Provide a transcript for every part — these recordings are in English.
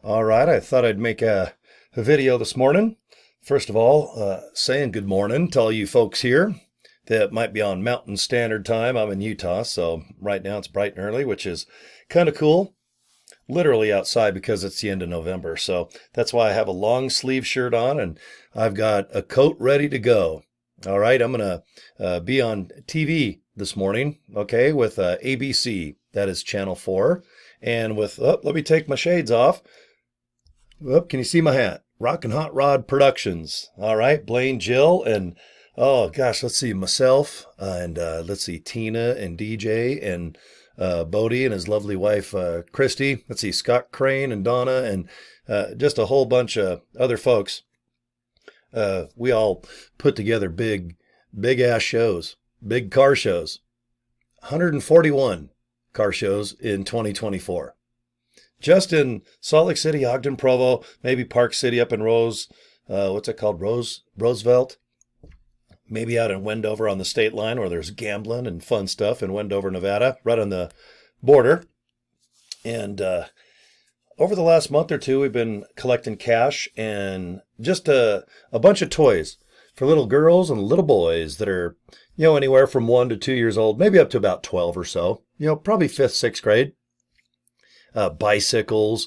All right, I thought I'd make a video this morning. First of all, saying good morning to all you folks here that might be on Mountain Standard Time. I'm in Utah, so right now it's bright and early, which is kind of cool. Literally outside because it's the end of November, so that's why I have a long sleeve shirt on and I've got a coat ready to go. All right, I'm gonna be on TV this morning, okay, with ABC. That is Channel 4, and with let me take my shades off. Can you see my hat? Rockin' Hot Rod Productions. All right, Blaine, Jill, and oh gosh, let's see, myself, and let's see, Tina and DJ and Bodie and his lovely wife, Christy. Let's see, Scott Crane and Donna and just a whole bunch of other folks. We all put together big ass shows, big car shows. 141 car shows in 2024. Just in Salt Lake City, Ogden, Provo, maybe Park City up in what's it called? Roosevelt. Maybe out in Wendover on the state line where there's gambling and fun stuff in Wendover, Nevada, right on the border. And over the last month or two, we've been collecting cash and just a bunch of toys for little girls and little boys that are, anywhere from 1 to 2 years old, maybe up to about 12 or so, probably 5th, 6th grade. Bicycles,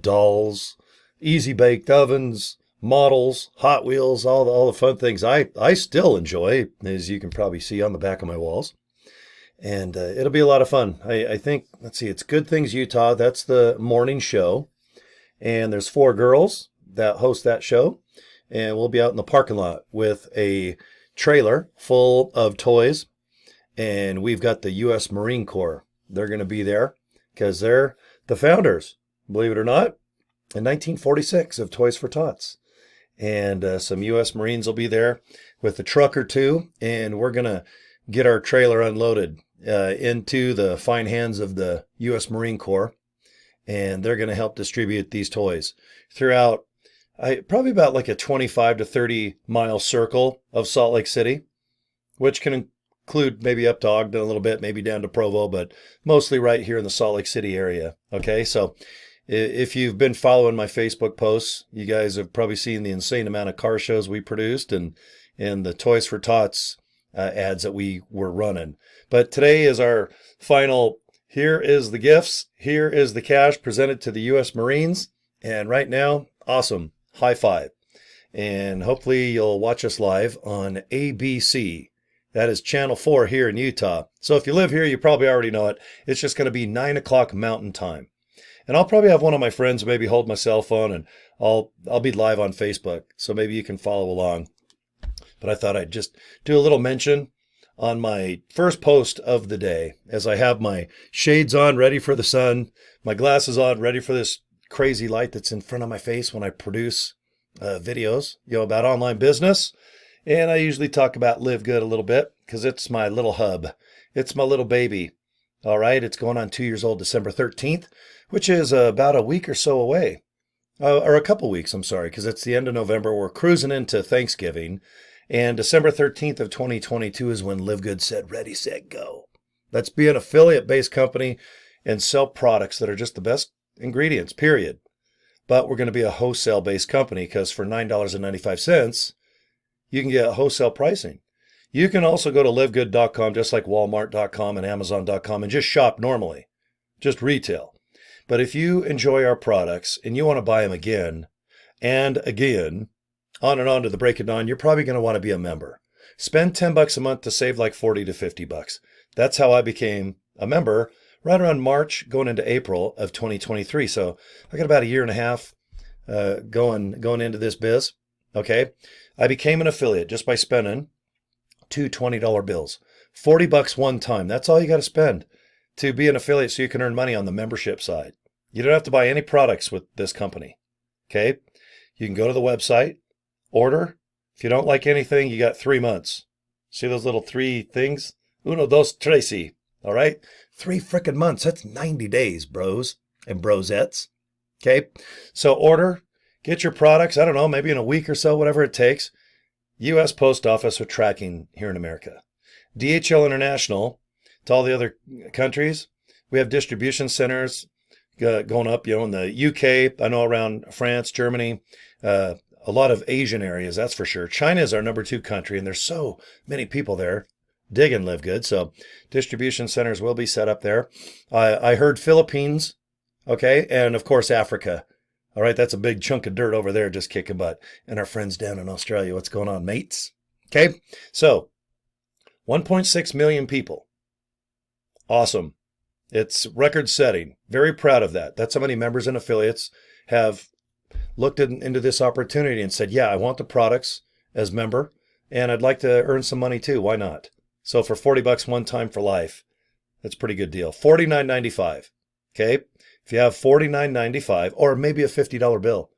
dolls, easy baked ovens, models, Hot Wheels, all the fun things I still enjoy, as you can probably see on the back of my walls. And it'll be a lot of fun. I think, let's see, it's Good Things Utah. That's the morning show. And there's 4 girls that host that show. And we'll be out in the parking lot with a trailer full of toys. And we've got the U.S. Marine Corps. They're going to be there because they're the founders, believe it or not, in 1946 of Toys for Tots. And some U.S. Marines will be there with a truck or two, and we're going to get our trailer unloaded into the fine hands of the U.S. Marine Corps, and they're going to help distribute these toys throughout probably about like a 25 to 30 mile circle of Salt Lake City, which can include maybe up to Ogden a little bit, maybe down to Provo, but mostly right here in the Salt Lake City area. Okay, so if you've been following my Facebook posts, you guys have probably seen the insane amount of car shows we produced and the Toys for Tots ads that we were running. But today is our final, here is the gifts, here is the cash presented to the U.S. Marines. And right now, awesome, high five. And hopefully you'll watch us live on ABC. That is Channel 4 here in Utah. So if you live here, you probably already know it. It's just going to be 9 o'clock Mountain Time. And I'll probably have one of my friends maybe hold my cell phone, and I'll be live on Facebook. So maybe you can follow along. But I thought I'd just do a little mention on my first post of the day as I have my shades on, ready for the sun, my glasses on, ready for this crazy light that's in front of my face when I produce videos, about online business. And I usually talk about Live Good a little bit because it's my little hub. It's my little baby. All right, it's going on 2 years old December 13th, which is about a week or so away. Or a couple weeks, I'm sorry, because it's the end of November. We're cruising into Thanksgiving. And December 13th of 2022 is when Live Good said, ready, set, go. Let's be an affiliate-based company and sell products that are just the best ingredients, period. But we're going to be a wholesale-based company because for $9.95, you can get wholesale pricing. You can also go to livegood.com, just like walmart.com and amazon.com, and just shop normally, just retail. But if you enjoy our products and you want to buy them again and again, on and on to the break of dawn, you're probably going to want to be a member. Spend $10 a month to save like $40 to $50. That's how I became a member right around March, going into April of 2023. So I got about a year and a half going into this biz. Okay. I became an affiliate just by spending 2 $20 bills. $40 one time. That's all you got to spend to be an affiliate so you can earn money on the membership side. You don't have to buy any products with this company. Okay? You can go to the website, order. If you don't like anything, you got 3 months. See those little 3 things? Uno, dos, trece. All right? 3 frickin' months. That's 90 days, bros and brosettes. Okay? So order. Get your products, I don't know, maybe in a week or so, whatever it takes. U.S. Post Office are tracking here in America. DHL International, to all the other countries, we have distribution centers going up, in the UK, I know around France, Germany, a lot of Asian areas, that's for sure. China is our number 2 country, and there's so many people there digging Live Good. So distribution centers will be set up there. I heard Philippines, okay, and of course Africa. All right, that's a big chunk of dirt over there just kicking butt. And our friends down in Australia, what's going on, mates? Okay, so 1.6 million people. Awesome. It's record setting. Very proud of that. That's how many members and affiliates have looked into this opportunity and said, yeah, I want the products as member, and I'd like to earn some money too. Why not? So for $40 one time for life, that's a pretty good deal. $49.95. Okay. If you have $49.95 or maybe a $50 bill,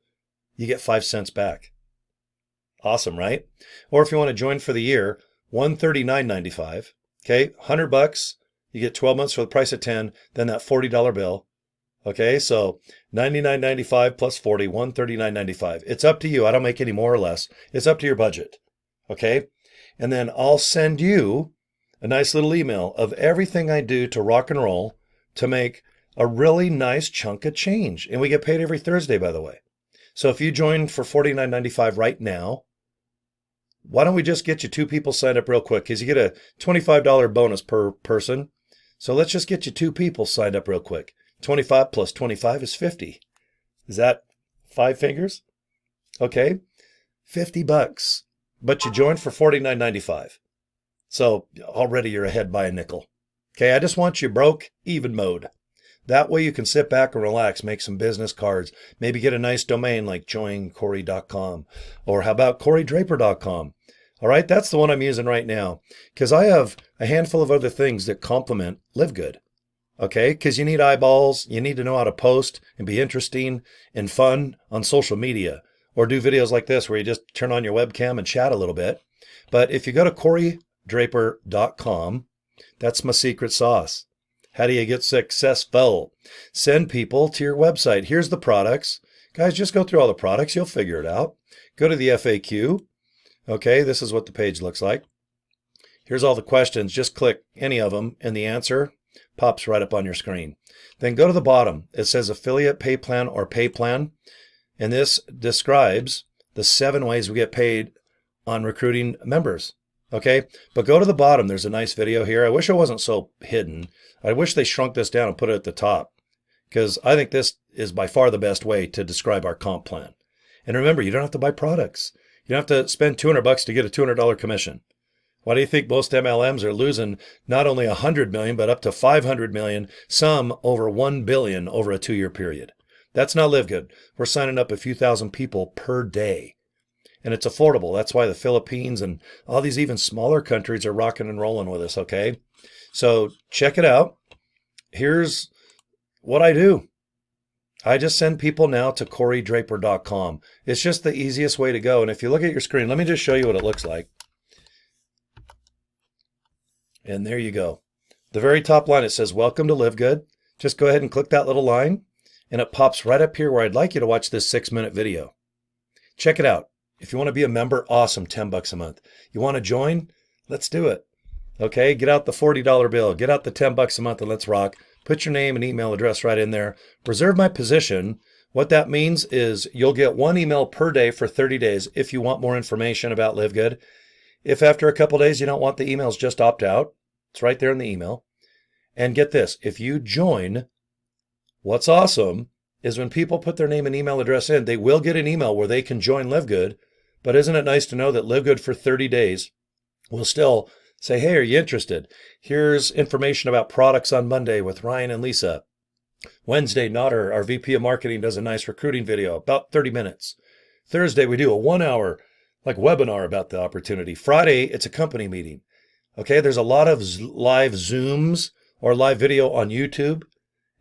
you get 5 cents back. Awesome, right? Or if you want to join for the year, $139.95. Okay. $100. You get 12 months for the price of 10, then that $40 bill. Okay, so $99.95 plus 40, $139.95. It's up to you. I don't make any more or less. It's up to your budget. Okay, and then I'll send you a nice little email of everything I do to rock and roll to make a really nice chunk of change. And we get paid every Thursday, by the way. So if you join for $49.95 right now, why don't we just get you 2 people signed up real quick? Because you get a $25 bonus per person. So let's just get you 2 people signed up real quick. 25 plus 25 is 50. Is that 5 figures? Okay, $50. But you joined for $49.95. So already you're ahead by a nickel. Okay, I just want you broke even mode. That way you can sit back and relax, make some business cards, maybe get a nice domain like joincory.com, or how about corydraper.com. All right, that's the one I'm using right now because I have a handful of other things that complement Live Good. Okay, because you need eyeballs, you need to know how to post and be interesting and fun on social media, or do videos like this where you just turn on your webcam and chat a little bit. But if you go to corydraper.com, that's my secret sauce. How do you get successful? Send people to your website. Here's the products. Guys, just go through all the products. You'll figure it out. Go to the FAQ. Okay, this is what the page looks like. Here's all the questions. Just click any of them, and the answer pops right up on your screen. Then go to the bottom. It says affiliate pay plan or pay plan. And this describes the 7 ways we get paid on recruiting members. Okay, but go to the bottom. There's a nice video here. I wish it wasn't so hidden. I wish they shrunk this down and put it at the top because I think this is by far the best way to describe our comp plan. And remember, you don't have to buy products. You don't have to spend $200 to get a $200 commission. Why do you think most MLMs are losing not only $100 million, but up to $500 million, some over $1 billion over a 2-year period? That's not Live Good. We're signing up a few thousand people per day. And it's affordable. That's why the Philippines and all these even smaller countries are rocking and rolling with us, okay? So check it out. Here's what I do. I just send people now to corydraper.com. It's just the easiest way to go. And if you look at your screen, let me just show you what it looks like. And there you go. The very top line, it says, welcome to Live Good. Just go ahead and click that little line, and it pops right up here where I'd like you to watch this 6-minute video. Check it out. If you want to be a member, awesome, $10 a month. You want to join? Let's do it. Okay, get out the $40 bill. Get out the $10 a month and let's rock. Put your name and email address right in there. Reserve my position. What that means is you'll get 1 email per day for 30 days if you want more information about Live Good. If after a couple days you don't want the emails, just opt out. It's right there in the email. And get this, if you join, what's awesome is when people put their name and email address in, they will get an email where they can join Live Good. But isn't it nice to know that Live Good for 30 days will still say, hey, are you interested? Here's information about products on Monday with Ryan and Lisa. Wednesday, Notter, our VP of Marketing, does a nice recruiting video, about 30 minutes. Thursday, we do a 1-hour webinar about the opportunity. Friday, it's a company meeting. Okay, there's a lot of live Zooms or live video on YouTube,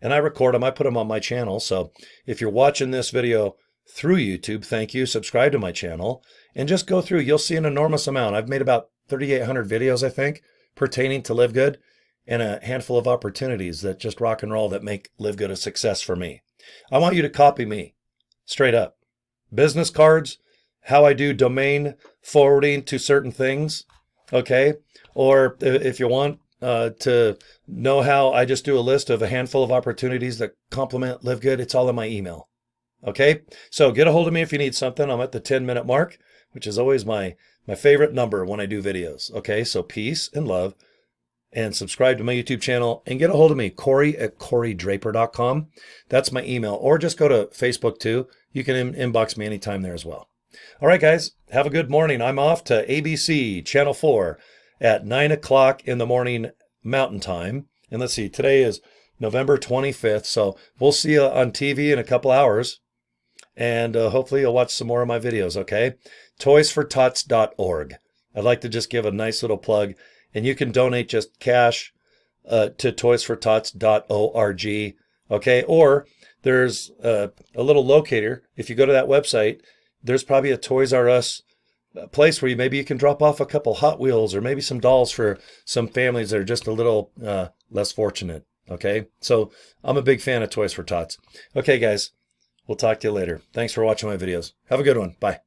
and I record them. I put them on my channel. So if you're watching this video through YouTube, thank you. Subscribe to my channel and just go through. You'll see an enormous amount. I've made about 3,800 videos, I think, pertaining to Live Good, and a handful of opportunities that just rock and roll that make Live Good a success for me. I want you to copy me straight up. Business cards, how I do domain forwarding to certain things, okay? Or if you want, to know how I just do a list of a handful of opportunities that complement Live Good, it's all in my email. Okay, so get a hold of me if you need something. I'm at the 10-minute mark, which is always my favorite number when I do videos. Okay, so peace and love, and subscribe to my YouTube channel, and get a hold of me, Cory at CoryDraper.com. That's my email, or just go to Facebook too. You can inbox me anytime there as well. All right, guys, have a good morning. I'm off to ABC Channel 4 at 9 o'clock in the morning Mountain Time. And let's see, today is November 25th, so we'll see you on TV in a couple hours. And hopefully you'll watch some more of my videos, okay? toysfortots.org. I'd like to just give a nice little plug, and you can donate just cash to toysfortots.org, okay? Or there's a little locator. If you go to that website, there's probably a Toys R Us place where maybe you can drop off a couple Hot Wheels or maybe some dolls for some families that are just a little less fortunate, okay? So I'm a big fan of Toys for Tots. Okay, guys. We'll talk to you later. Thanks for watching my videos. Have a good one. Bye.